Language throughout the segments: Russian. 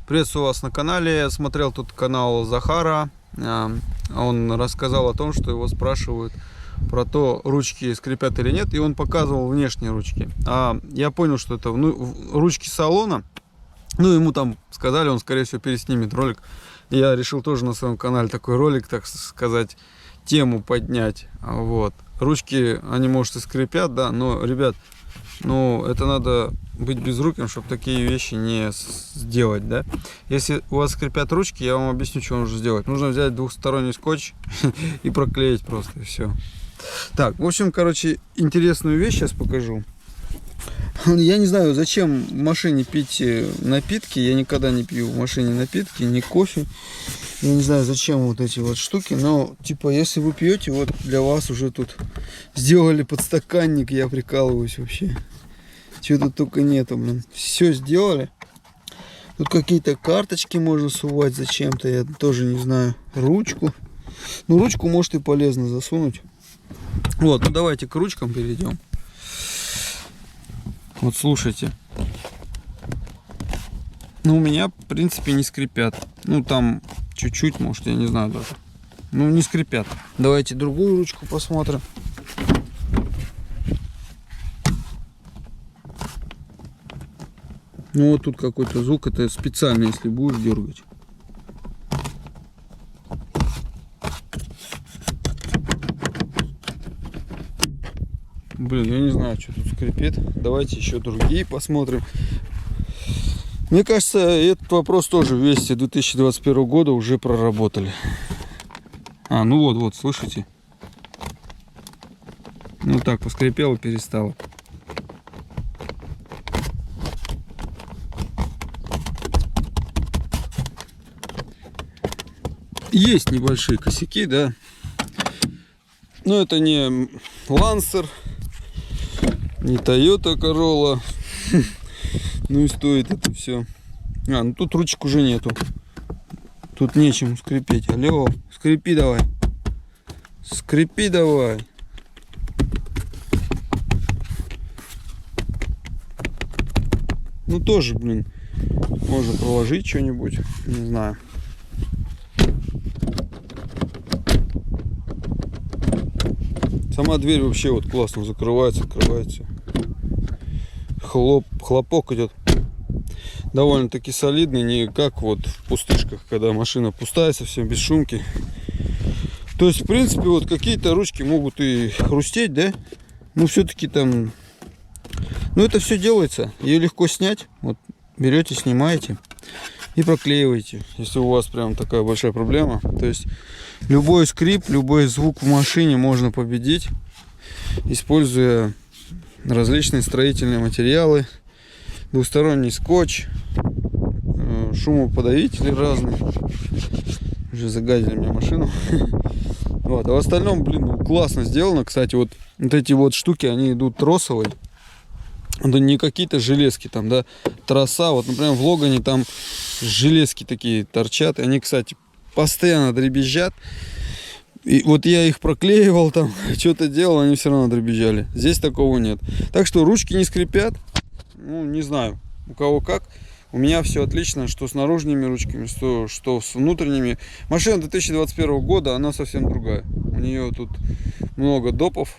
Приветствую вас на канале. Я смотрел тут канал Захара. Он рассказал о том, что его спрашивают про то, ручки скрипят или нет. И он показывал внешние ручки. Я понял, что это ручки салона. Ему там сказали, он скорее всего переснимет ролик. Я решил тоже на своем канале такой ролик, так сказать, тему поднять. Вот. Ручки, они, может, и скрипят, да, но, ребят, это надо быть безруким, чтобы такие вещи не сделать, да. Если у вас скрипят ручки, я вам объясню, что нужно сделать. Нужно взять двухсторонний скотч и проклеить просто, и все. Так, в общем, короче, интересную вещь сейчас покажу. Я не знаю, зачем в машине пить напитки. Я никогда не пью в машине напитки, ни кофе. Я не знаю, зачем вот эти вот штуки. Но, типа, если вы пьете, вот для вас уже тут сделали подстаканник. Я прикалываюсь вообще. Чего тут только нету, блин. Все сделали. Тут какие-то карточки можно сувать зачем-то. Я тоже не знаю. Ручку. Ручку может и полезно засунуть. Вот, давайте к ручкам перейдем. Вот слушайте. У меня, в принципе, не скрипят. Там чуть-чуть, может, я не знаю даже. Не скрипят. Давайте другую ручку посмотрим. Вот тут какой-то звук. Это специально, если будешь дергать. Блин, я не знаю, что тут скрипит. Давайте еще другие посмотрим. Мне кажется, этот вопрос тоже в Весте 2021 года уже проработали. Вот, слышите? Так, поскрипело, перестало. Есть небольшие косяки, да. Но это не Lancer, не Toyota Corolla. И стоит это все. Тут ручек уже нету. Тут нечем скрипеть. Алло, скрипи давай. Скрипи давай. Тоже, блин, можно проложить что-нибудь. Не знаю. Сама дверь вообще вот классно закрывается, открывается. Хлопок идет довольно-таки солидный, не как вот в пустышках, когда машина пустая, совсем без шумки. То есть, в принципе, вот какие-то ручки могут и хрустеть, да? Все-таки там... это все делается. Ее легко снять. Вот берете, снимаете и проклеиваете, если у вас прям такая большая проблема. То есть, любой скрип, любой звук в машине можно победить, используя различные строительные материалы, двусторонний скотч, шумоподавители разные. Уже загадили мне машину. Вот. А в остальном, классно сделано. Кстати, вот эти вот штуки, они идут тросовые. Это не какие-то железки там, да, троса. Вот, например, в Логане там железки такие торчат. И они, кстати, постоянно дребезжат. И вот я их проклеивал там, что-то делал, они все равно дребезжали. Здесь такого нет. Так что ручки не скрипят. Не знаю, у кого как. У меня все отлично, что с наружными ручками, что с внутренними. Машина 2021 года, она совсем другая. У нее тут много допов,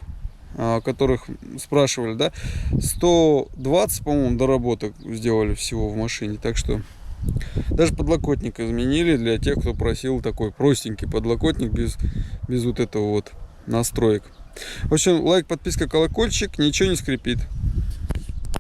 о которых спрашивали, да. 120, по-моему, доработок сделали всего в машине. Так что даже подлокотник изменили для тех, кто просил такой простенький подлокотник без вот этого вот настроек. В общем, лайк, подписка, колокольчик. Ничего не скрипит.